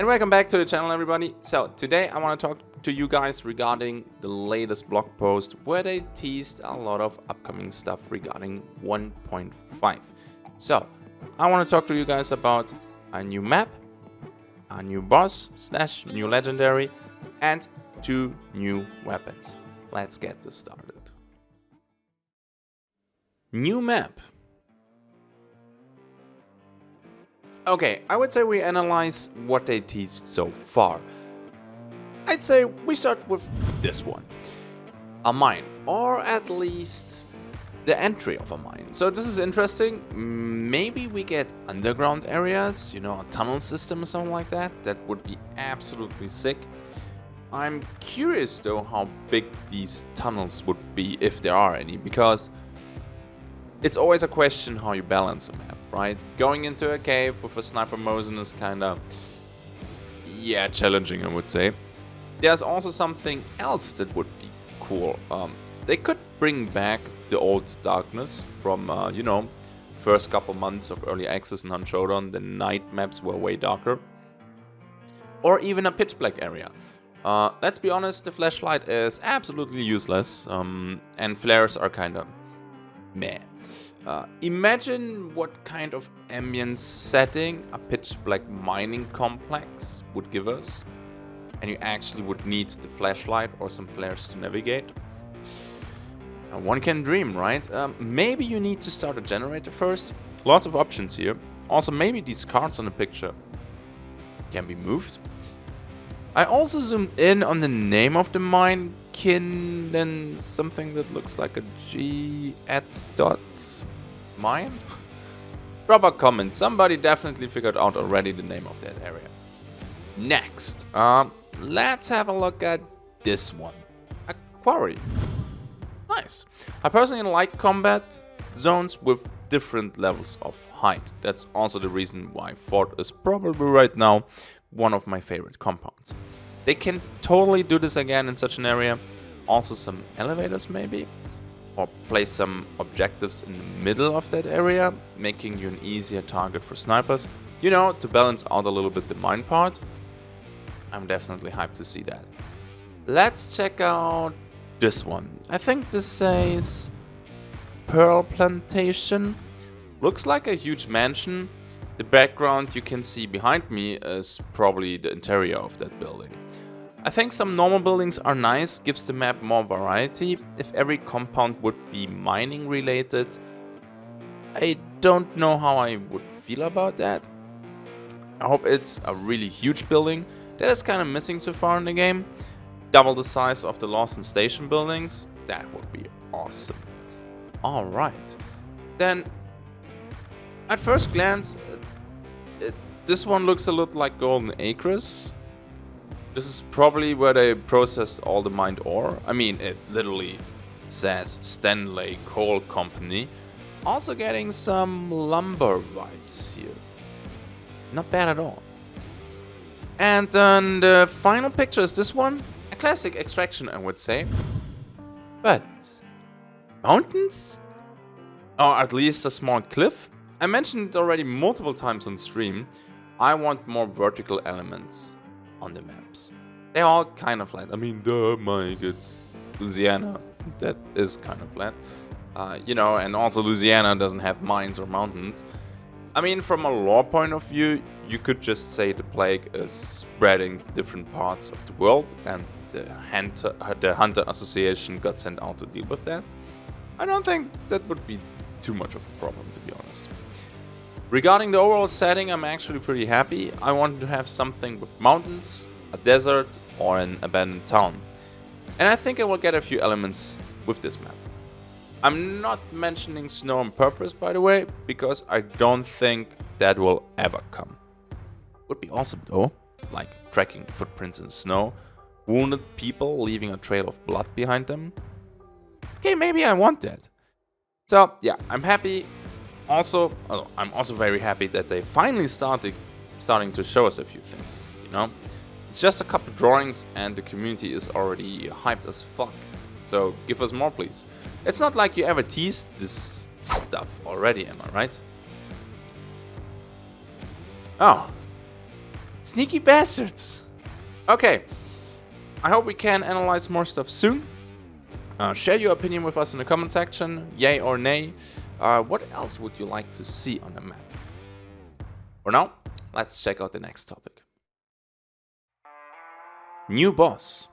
And welcome back to the channel, everybody. So today I want to talk to you guys regarding the latest blog post where they teased a lot of upcoming stuff regarding 1.5. So I want to talk to you guys about a new map, a new boss / new legendary, and 2 new weapons. Let's get this started. New map. Okay, I would say we analyze what they teased so far. I'd say we start with this one. A mine, or at least the entry of a mine. So this is interesting. Maybe we get underground areas, you know, a tunnel system or something like that. That would be absolutely sick. I'm curious though how big these tunnels would be, if there are any, because it's always a question how you balance a map, right? Going into a cave with a sniper Mosin is kinda, yeah, challenging, I would say. There's also something else that would be cool. They could bring back the old darkness from, you know, first couple months of early access and on Showdown. The night maps were way darker. Or even a pitch black area. Let's be honest, the flashlight is absolutely useless, and flares are kinda meh. Imagine what kind of ambience setting a pitch black mining complex would give us, and you actually would need the flashlight or some flares to navigate. One can dream, right? Maybe you need to start a generator first. Lots of options here. Also, maybe these cards on the picture can be moved. I also zoomed in on the name of the mine, then something that looks like a G at dot mine. Drop a comment. Somebody definitely figured out already the name of that area. Next, let's have a look at this one. A quarry. Nice. I personally like combat zones with different levels of height. That's also the reason why Fort is probably right now one of my favorite compounds. They can totally do this again in such an area. Also some elevators maybe. Or place some objectives in the middle of that area, making you an easier target for snipers. You know, to balance out a little bit the mine part. I'm definitely hyped to see that. Let's check out this one. I think this says Pearl Plantation. Looks like a huge mansion. The background you can see behind me is probably the interior of that building. I think some normal buildings are nice, gives the map more variety. If every compound would be mining related, I don't know how I would feel about that. I hope it's a really huge building. That is kind of missing so far in the game. Double the size of the Lawson Station buildings, that would be awesome. Alright, then at first glance, this one looks a lot like Golden Acres. This is probably where they processed all the mined ore. I mean, it literally says Stanley Coal Company. Also getting some lumber vibes here. Not bad at all. And then the final picture is this one. A classic extraction, I would say. But mountains? Or at least a small cliff? I mentioned it already multiple times on stream. I want more vertical elements on the maps. They're all kind of flat. I mean, duh, Mike, it's Louisiana. That is kind of flat. You know, and also Louisiana doesn't have mines or mountains. I mean, from a lore point of view, you could just say the plague is spreading to different parts of the world, and the Hunter Association got sent out to deal with that. I don't think that would be too much of a problem, to be honest. Regarding the overall setting, I'm actually pretty happy. I wanted to have something with mountains, a desert, or an abandoned town. And I think I will get a few elements with this map. I'm not mentioning snow on purpose, by the way, because I don't think that will ever come. Would be awesome though, like tracking footprints in snow, wounded people leaving a trail of blood behind them. Okay, maybe I want that. So yeah, I'm happy. Also, I'm also very happy that they finally starting to show us a few things, you know? It's just a couple drawings and the community is already hyped as fuck. So give us more, please. It's not like you ever teased this stuff already, am I right? Oh. Sneaky bastards! Okay, I hope we can analyze more stuff soon. Share your opinion with us in the comment section, yay or nay. What else would you like to see on the map? For now, let's check out the next topic. New boss.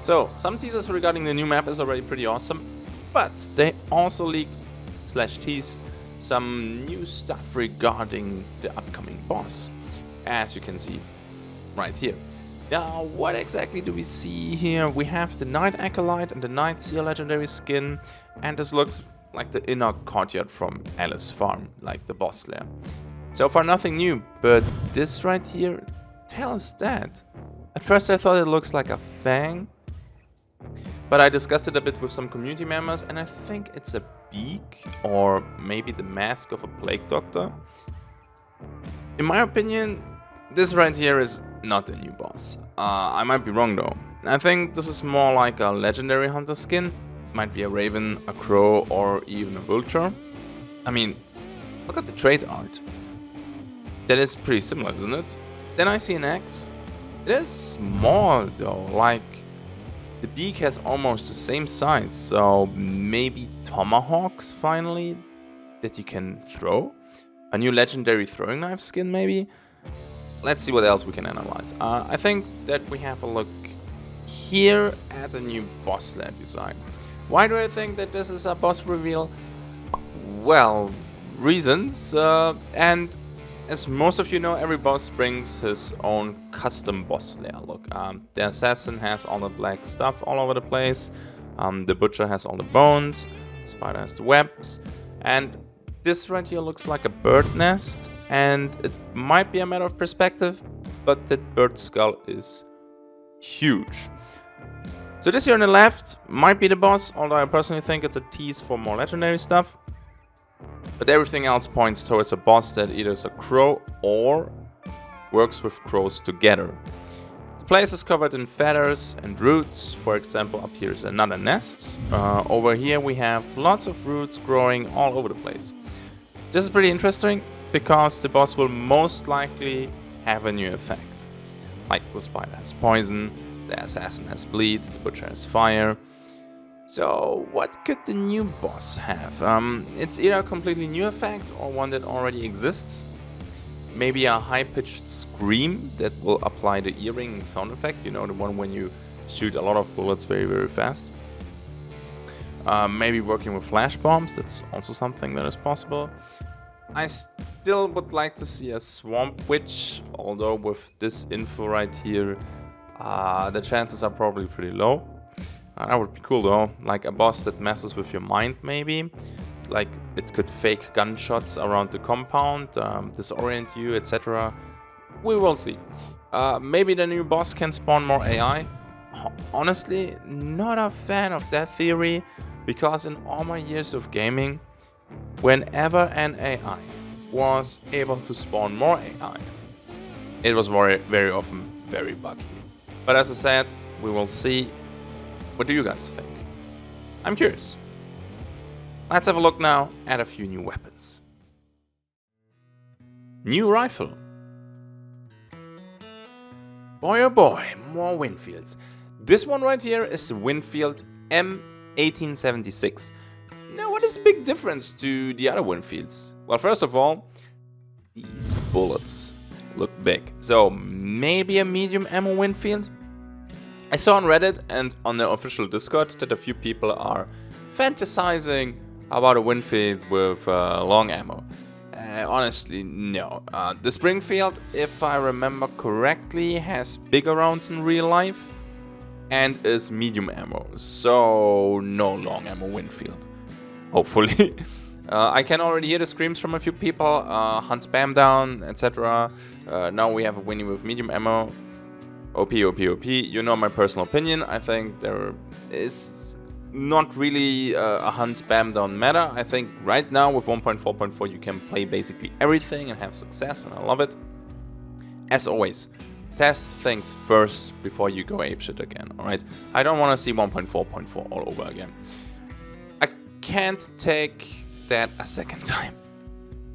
So, some teasers regarding the new map is already pretty awesome, but they also leaked / teased some new stuff regarding the upcoming boss, as you can see right here. Now, what exactly do we see here? We have the Night Acolyte and the Night Seer legendary skin, and this looks like the inner courtyard from Alice Farm, like the boss lair. So far nothing new, but this right here tells that. At first I thought it looks like a fang, but I discussed it a bit with some community members, and I think it's a beak, or maybe the mask of a plague doctor. In my opinion, this right here is not the new boss. I might be wrong though. I think this is more like a legendary hunter skin. Might be a raven, a crow, or even a vulture. I mean, look at the trait art. That is pretty similar, isn't it? Then I see an axe. It is small though, like the beak has almost the same size, so maybe tomahawks finally that you can throw? A new legendary throwing knife skin maybe? Let's see what else we can analyze. I think that we have a look here at the new boss lair design. Why do I think that this is a boss reveal? Well, reasons, and as most of you know, every boss brings his own custom boss lair look. The assassin has all the black stuff all over the place, the butcher has all the bones, the spider has the webs, and this right here looks like a bird nest, and it might be a matter of perspective, but that bird skull is huge. So this here on the left might be the boss, although I personally think it's a tease for more legendary stuff. But everything else points towards a boss that either is a crow or works with crows together. The place is covered in feathers and roots. For example, up here is another nest. Over here we have lots of roots growing all over the place. This is pretty interesting because the boss will most likely have a new effect. Like the spider has poison, the assassin has bleed, the butcher has fire. So what could the new boss have? It's either a completely new effect or one that already exists. Maybe a high-pitched scream that will apply the earring sound effect, you know, the one when you shoot a lot of bullets very, very fast. Maybe working with flash bombs, that's also something that is possible. I still would like to see a swamp witch, although with this info right here, the chances are probably pretty low. That would be cool though, like a boss that messes with your mind maybe. Like it could fake gunshots around the compound, disorient you, etc. We will see. Maybe the new boss can spawn more AI. Honestly, not a fan of that theory, because in all my years of gaming, whenever an AI was able to spawn more AI, it was very often very buggy. But as I said, we will see. What do you guys think? I'm curious. Let's have a look now at a few new weapons. New rifle. Boy oh boy, more Winfields. This one right here is the WINFIELD M 1876. Now, what is the big difference to the other Winfields? Well, first of all, these bullets look big. So maybe a medium ammo Winfield? I saw on Reddit and on the official Discord that a few people are fantasizing about a Winfield with long ammo. Honestly, no. The Springfield, if I remember correctly, has bigger rounds in real life and is medium ammo, so no long ammo Winfield. Hopefully. I can already hear the screams from a few people, hunt spam down, etc. Now we have a Winnie with medium ammo. OP, OP, OP. You know my personal opinion. I think there is not really a hunt spam down meta. I think right now with 1.4.4 you can play basically everything and have success, and I love it. As always, test things first before you go apeshit again, alright? I don't want to see 1.4.4 all over again. I can't take that a second time.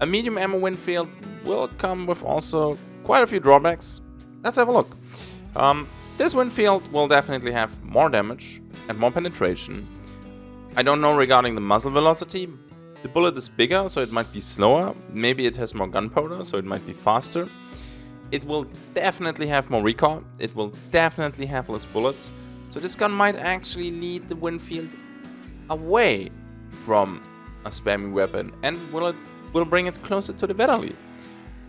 A medium ammo Winfield will come with also quite a few drawbacks. Let's have a look. This Winfield will definitely have more damage and more penetration. I don't know regarding the muzzle velocity. The bullet is bigger, so it might be slower. Maybe it has more gunpowder, so it might be faster. It will definitely have more recoil. It will definitely have less bullets. So this gun might actually lead the Winfield away from a spammy weapon and will bring it closer to the Vetterli.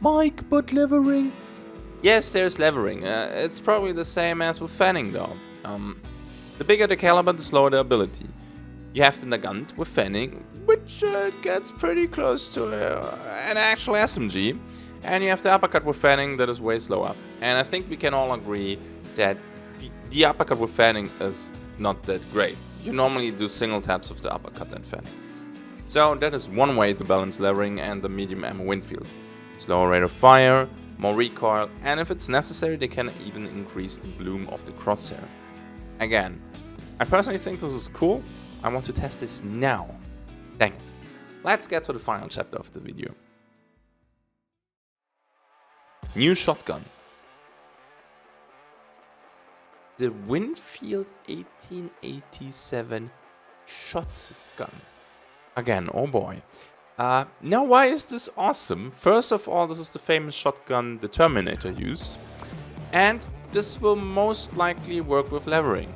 Mike, but levering. Yes, there's levering. It's probably the same as with fanning though. The bigger the caliber, the slower the ability. You have the Nagant with fanning, which gets pretty close to an actual SMG. And you have the uppercut with fanning that is way slower. And I think we can all agree that the uppercut with fanning is not that great. You normally do single taps of the uppercut and fanning. So that is one way to balance levering and the medium ammo Winfield. Slower rate of fire, more recoil, and if it's necessary they can even increase the bloom of the crosshair. Again, I personally think this is cool. I want to test this now. Dang it. Let's get to the final chapter of the video. New shotgun. The Winfield 1887 shotgun. Again, oh boy. Now why is this awesome? First of all, this is the famous shotgun the Terminator used. And this will most likely work with levering.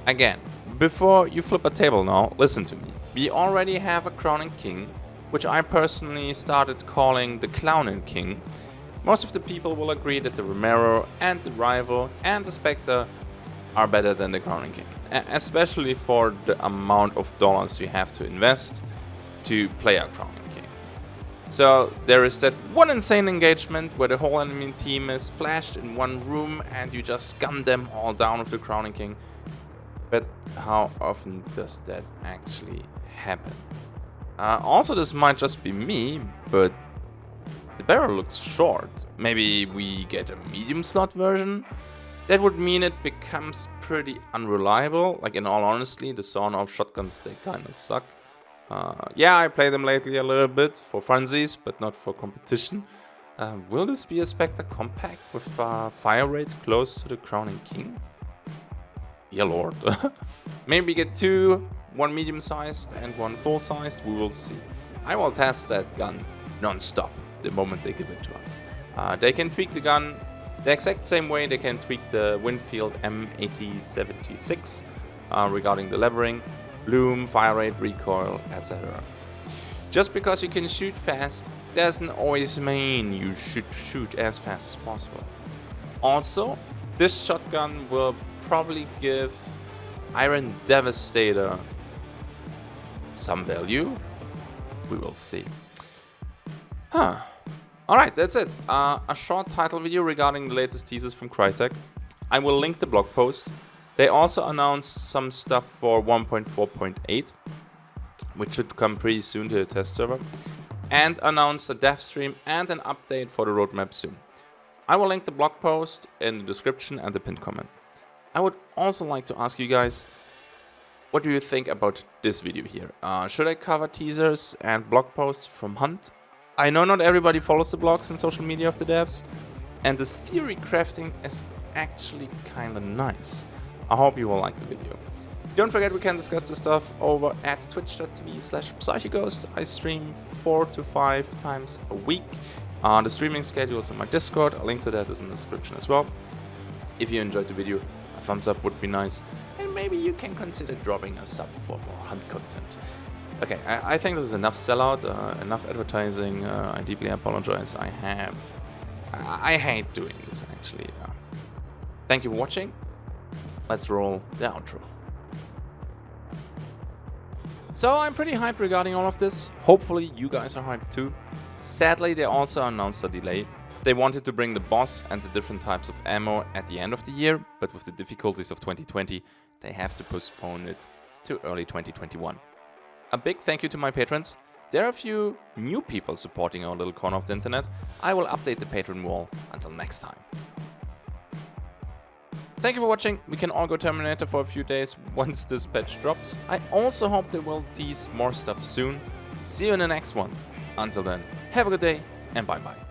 Again, before you flip a table now, listen to me. We already have a Crowning King, which I personally started calling the Clowning King. Most of the people will agree that the Romero and the Rival and the Spectre are better than the Crowning King. Especially for the amount of dollars you have to invest to play a Crowning King. So there is that one insane engagement where the whole enemy team is flashed in one room and you just gun them all down with the Crowning King. But how often does that actually happen? Also, this might just be me, but the barrel looks short. Maybe we get a medium slot version? That would mean it becomes pretty unreliable. Like, in all honesty, the sawn-off shotguns, they kind of suck. Yeah, I play them lately a little bit for funsies, but not for competition. Will this be a Spectre compact with fire rate close to the Crowning King? Yeah, lord. Maybe get two, one medium-sized and one full-sized, we will see. I will test that gun non-stop the moment they give it to us. They can tweak the gun the exact same way they can tweak the Winfield M8076 regarding the levering, bloom, fire rate, recoil, etc. Just because you can shoot fast doesn't always mean you should shoot as fast as possible. Also, this shotgun will probably give Iron Devastator some value. We will see. Alright, that's it. A short title video regarding the latest teasers from Crytek. I will link the blog post. They also announced some stuff for 1.4.8, which should come pretty soon to the test server, and announced a dev stream and an update for the roadmap soon. I will link the blog post in the description and the pinned comment. I would also like to ask you guys, what do you think about this video here? Should I cover teasers and blog posts from Hunt? I know not everybody follows the blogs and social media of the devs, and this theory crafting is actually kinda nice. I hope you will like the video. Don't forget we can discuss this stuff over at twitch.tv/Psychoghost. I stream 4 to 5 times a week. The streaming schedule is in my Discord, a link to that is in the description as well. If you enjoyed the video, a thumbs up would be nice, and maybe you can consider dropping a sub for more Hunt content. Okay, I think this is enough sellout, enough advertising. I deeply apologize. I hate doing this actually. Thank you for watching. Let's roll the outro. So I'm pretty hyped regarding all of this. Hopefully you guys are hyped too. Sadly, they also announced a delay. They wanted to bring the boss and the different types of ammo at the end of the year, but with the difficulties of 2020, they have to postpone it to early 2021. A big thank you to my patrons. There are a few new people supporting our little corner of the internet. I will update the patron wall until next time. Thank you for watching. We can all go Terminator for a few days once this patch drops. I also hope they will tease more stuff soon. See you in the next one. Until then, have a good day and bye bye.